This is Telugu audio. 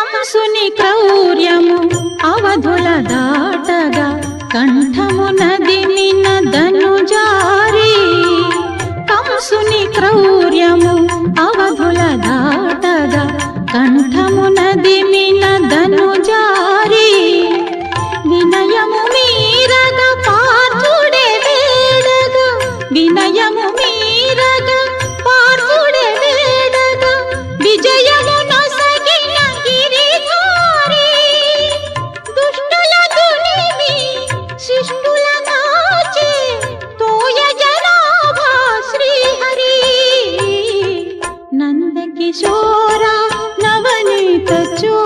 కంసుని క్రౌర్యము అవధుల దాటగా కంఠము నదిమిన ధనుజారి కంసుని క్రౌర్యము అవధుల దాటగా కంఠము నదిమిన ధనుజారి వినయము మీరగ పార్థుడే వేడగా వినయము మీరగ పార్థుడే వేడగా విజయము నొసగిన గిరిధారి దుష్టుల దునిమి శిష్టుల నాచే తోయ జనాభా శ్రీహరి నందకిశోర నవనీత చో